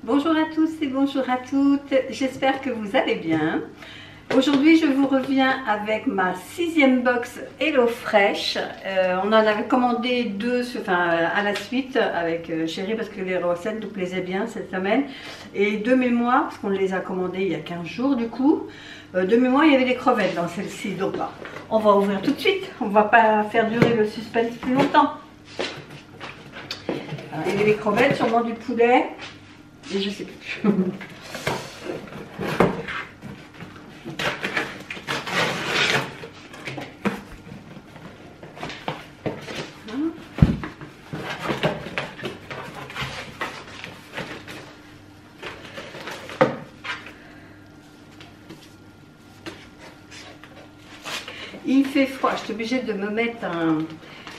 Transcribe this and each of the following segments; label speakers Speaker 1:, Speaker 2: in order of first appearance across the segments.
Speaker 1: Bonjour à tous et bonjour à toutes, j'espère que vous allez bien. Aujourd'hui je vous reviens avec ma 6e box HelloFresh. On en avait commandé deux à la suite avec Chérie parce que les recettes nous plaisaient bien cette semaine. Et de mémoire, parce qu'on les a commandées il y a 15 jours du coup, de mémoire il y avait des crevettes dans celle-ci. Donc on va ouvrir tout de suite, on ne va pas faire durer le suspense plus longtemps. Alors, il y avait des crevettes, sûrement du poulet. Et je sais plus. Il fait froid, je suis obligée de me mettre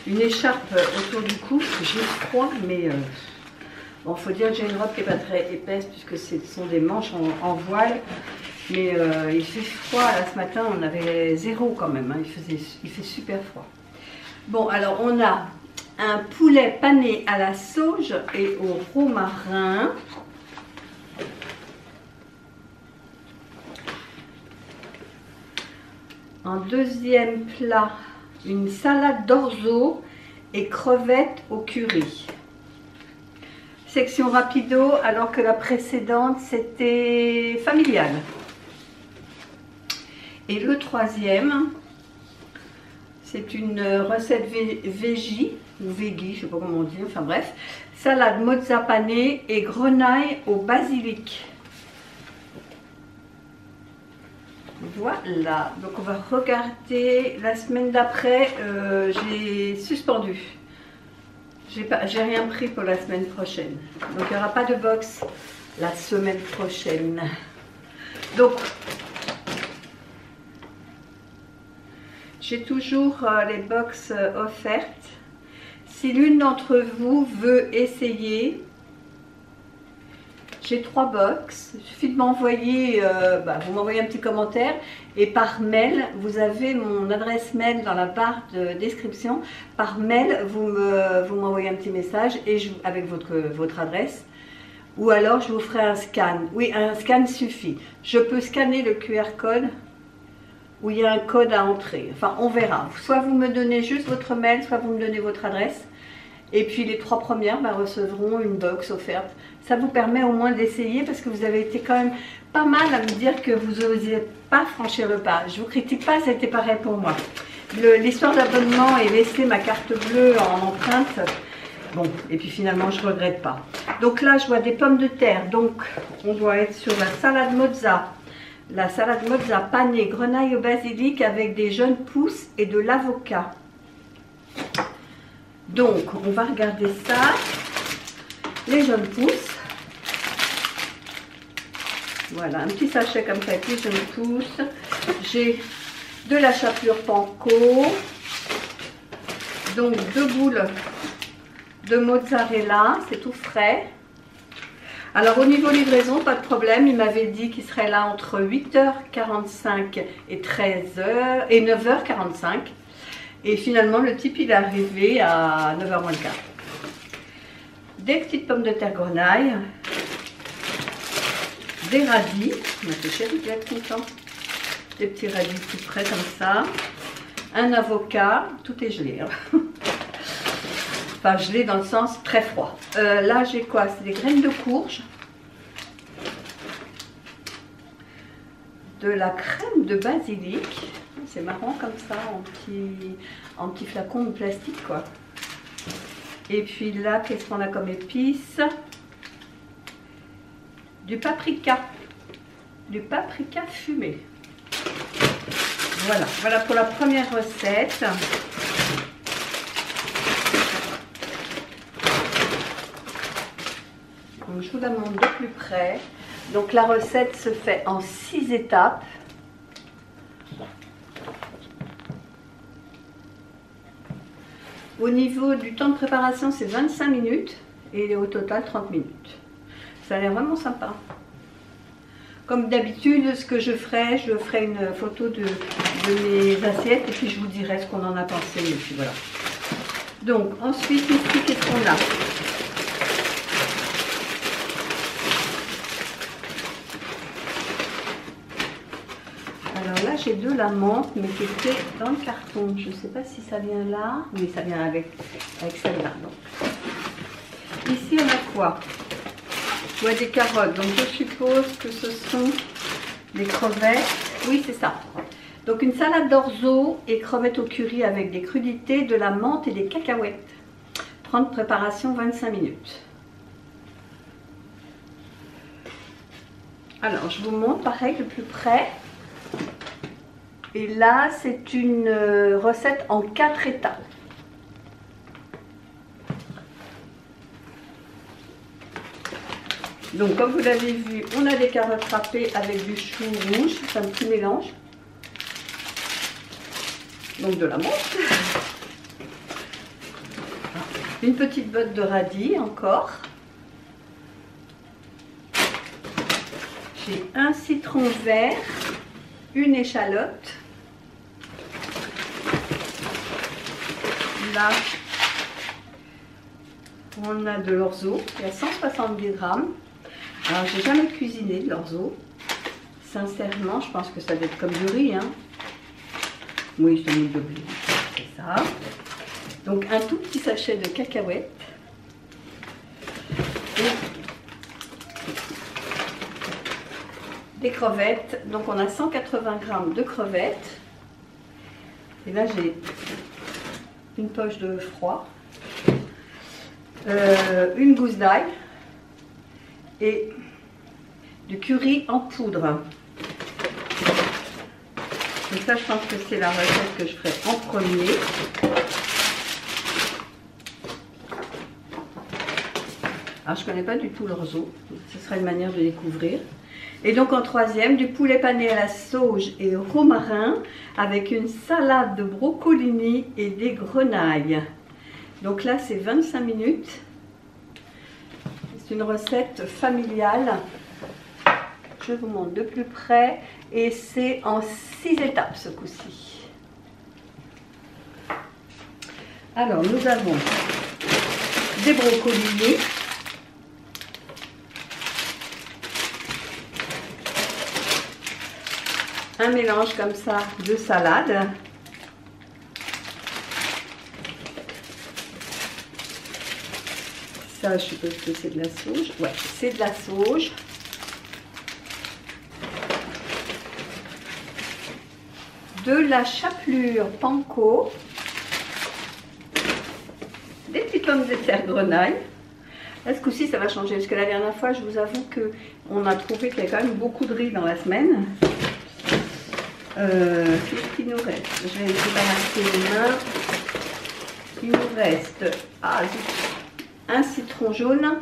Speaker 1: une écharpe autour du cou. J'ai froid, mais bon, faut dire que j'ai une robe qui n'est pas très épaisse puisque ce sont des manches en voile. Mais il fait froid, là ce matin on avait 0 quand même, hein. Il fait super froid. Bon, alors on a un poulet pané à la sauge et au romarin. En deuxième plat, une salade d'orzo et crevettes au curry. Section rapido, alors que la précédente c'était familiale. Et le troisième, c'est une recette véggie ou veggie, je ne sais pas comment on dit, enfin bref, salade mozza panée et grenaille au basilic. Voilà, donc on va regarder la semaine d'après. J'ai suspendu. J'ai rien pris pour la semaine prochaine. Donc il n'y aura pas de box la semaine prochaine. Donc j'ai toujours les box offertes. Si l'une d'entre vous veut essayer, j'ai 3 box. Il suffit de m'envoyer, vous m'envoyez un petit commentaire et par mail, vous avez mon adresse mail dans la barre de description. Par mail, vous m'envoyez un petit message et avec votre adresse. Ou alors, je vous ferai un scan. Oui, un scan suffit. Je peux scanner le QR code où il y a un code à entrer. Enfin, on verra. Soit vous me donnez juste votre mail, soit vous me donnez votre adresse. Et puis les 3 premières recevront une box offerte. Ça vous permet au moins d'essayer parce que vous avez été quand même pas mal à me dire que vous n'osiez pas franchir le pas. Je ne vous critique pas, ça a été pareil pour moi. L'histoire d'abonnement et laisser ma carte bleue en empreinte, bon, et puis finalement je ne regrette pas. Donc là je vois des pommes de terre, donc on doit être sur la salade mozza. La salade mozza panée, grenaille au basilic avec des jeunes pousses et de l'avocat. Donc, on va regarder ça. Les jeunes pousses. Voilà, un petit sachet comme ça avec les jeunes pousses. J'ai de la chapelure panko. Donc, 2 boules de mozzarella. C'est tout frais. Alors, au niveau livraison, pas de problème. Il m'avait dit qu'il serait là entre 8h45 et 9h45. Et finalement, le type, il est arrivé à 9h moins le quart. Des petites pommes de terre grenaille. Des radis. Ma chérie doit être content. Des petits radis tout frais comme ça. Un avocat. Tout est gelé. Hein. Enfin, gelé dans le sens très froid. Là, j'ai quoi? C'est des graines de courge. De la crème de basilic. C'est marrant comme ça, en petit flacon de plastique quoi. Et puis là, qu'est-ce qu'on a comme épices? Du paprika. Du paprika fumé. Voilà, voilà pour la première recette. Donc, je vous la montre de plus près. Donc la recette se fait en 6 étapes. Au niveau du temps de préparation, c'est 25 minutes et au total 30 minutes. Ça a l'air vraiment sympa. Comme d'habitude, ce que je ferai une photo de mes assiettes et puis je vous dirai ce qu'on en a pensé. Et puis voilà. Donc ensuite, ici, qu'est-ce qu'on a? j'ai de la menthe, mais qui était dans le carton. Je ne sais pas si ça vient là. Oui, ça vient avec celle-là. Ici, on a quoi? Je vois des carottes. Donc, je suppose que ce sont des crevettes. Oui, c'est ça. Donc, une salade d'orzo et crevettes au curry avec des crudités, de la menthe et des cacahuètes. Temps de préparation 25 minutes. Alors, je vous montre pareil de plus près. Et là, c'est une recette en 4 étapes. Donc, comme vous l'avez vu, on a des carottes râpées avec du chou rouge. C'est un petit mélange. Donc, de la menthe. Une petite botte de radis encore. J'ai un citron vert, une échalote. Là, on a de l'orzo, il y a 170 grammes. Alors, j'ai jamais cuisiné de l'orzo. Sincèrement, je pense que ça doit être comme du riz. Hein. Oui, c'est de blé, c'est ça. Donc, un tout petit sachet de cacahuètes. Et des crevettes. Donc, on a 180 grammes de crevettes. Et là, j'ai une poche de froid. Une gousse d'ail. Et du curry en poudre. Donc ça, je pense que c'est la recette que je ferai en premier. Alors, je ne connais pas du tout l'orzo. Ce sera une manière de découvrir. Et donc, en troisième, du poulet pané à la sauge et au romarin avec une salade de brocolini et des grenailles. Donc là, c'est 25 minutes. C'est une recette familiale. Je vous montre de plus près. Et c'est en 6 étapes ce coup-ci. Alors, nous avons des brocolis. Un mélange comme ça de salade. Ça, je suppose que c'est de la sauge. Ouais, c'est de la sauge. De la chapelure panko. Des petites pommes de terre grenaille. Là, ce coup-ci, ça va changer. Parce que la dernière fois, je vous avoue qu'on a trouvé qu'il y avait quand même beaucoup de riz dans la semaine. Qu'est-ce qu'il nous reste? Je vais me débarrasser les mains. Il nous reste un citron jaune,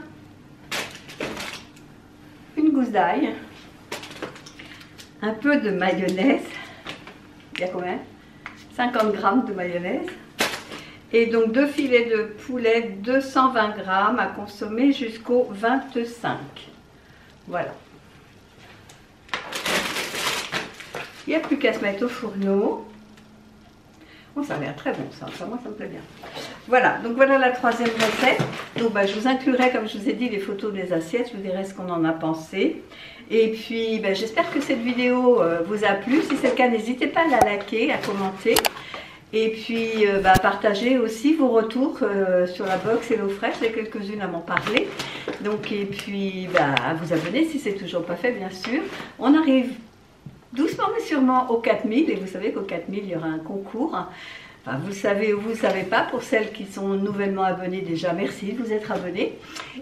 Speaker 1: une gousse d'ail, un peu de mayonnaise. Il y a combien? 50 grammes de mayonnaise. Et donc 2 filets de poulet, 220 grammes à consommer jusqu'au 25. Voilà. Il n'y a plus qu'à se mettre au fourneau. Oh, ça a l'air très bon ça. Enfin, moi ça me plaît bien. Voilà, donc voilà la troisième recette. Donc je vous inclurai, comme je vous ai dit, les photos des assiettes. Je vous dirai ce qu'on en a pensé. Et puis j'espère que cette vidéo vous a plu. Si c'est le cas, n'hésitez pas à la liker, à commenter. Et puis partagez aussi vos retours sur la box HelloFresh. J'ai quelques-unes à m'en parler. Donc et puis à vous abonner si c'est toujours pas fait, bien sûr. On arrive doucement mais sûrement aux 4000 et vous savez qu'aux 4000 il y aura un concours. Enfin, vous le savez ou vous ne le savez pas, pour celles qui sont nouvellement abonnées déjà, merci de vous être abonnés.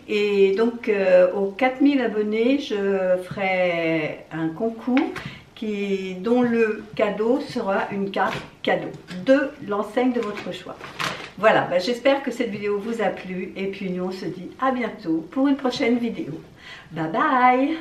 Speaker 1: Et donc aux 4000 abonnés, je ferai un concours dont le cadeau sera une carte cadeau de l'enseigne de votre choix. Voilà, j'espère que cette vidéo vous a plu et puis nous on se dit à bientôt pour une prochaine vidéo. Bye bye!